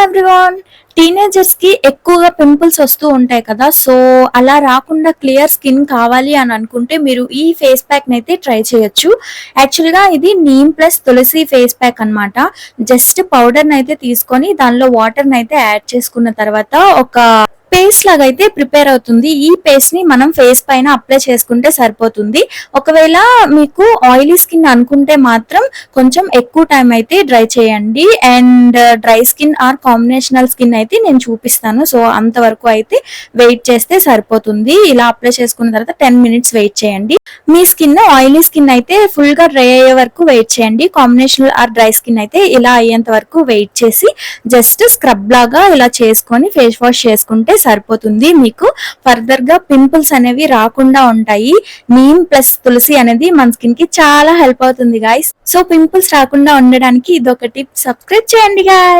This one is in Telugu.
ఎవ్రీవన్, టీనేజర్స్ కి ఎక్కువగా పింపుల్స్ వస్తూ ఉంటాయి కదా. సో అలా రాకుండా క్లియర్ స్కిన్ కావాలి అని అనుకుంటే మీరు ఈ ఫేస్ ప్యాక్ నైతే ట్రై చేయొచ్చు. యాక్చువల్ గా ఇది నీమ్ ప్లస్ తులసి ఫేస్ ప్యాక్ అన్నమాట. జస్ట్ పౌడర్ నైతే తీసుకొని దానిలో వాటర్ నైతే యాడ్ చేసుకున్న తర్వాత ఒక పేస్ట్ లాగా అయితే ప్రిపేర్ అవుతుంది. ఈ పేస్ట్ ని మనం ఫేస్ పైన అప్లై చేసుకుంటే సరిపోతుంది. ఒకవేళ మీకు ఆయిలీ స్కిన్ అనుకుంటే మాత్రం కొంచెం ఎక్కువ టైం అయితే డ్రై చేయండి. And dry skin or combinational skin అయితే నేను చూపిస్తాను. సో అంతవరకు అయితే వెయిట్ చేస్తే సరిపోతుంది. ఇలా అప్లై చేసుకున్న తర్వాత 10 మినిట్స్ వెయిట్ చేయండి. మీ స్కిన్ ఆయిలీ స్కిన్ అయితే ఫుల్ గా డ్రై అయ్యే వరకు వెయిట్ చేయండి. కాంబినేషనల్ ఆర్ డ్రై స్కిన్ అయితే ఇలా అయ్యేంత వరకు వెయిట్ చేసి జస్ట్ స్క్రబ్ లాగా ఇలా చేసుకొని ఫేస్ వాష్ చేసుకుంటే సరిపోతుంది. మీకు ఫర్దర్ గా పింపుల్స్ అనేవి రాకుండా ఉంటాయి. నీమ్ ప్లస్ తులసి అనేది మన స్కిన్ కి చాలా హెల్ప్ అవుతుంది గాయ్స్. సో పింపుల్స్ రాకుండా ఉండడానికి ఇదొక టిప్. సబ్స్క్రైబ్ చేయండి గాయ్స్.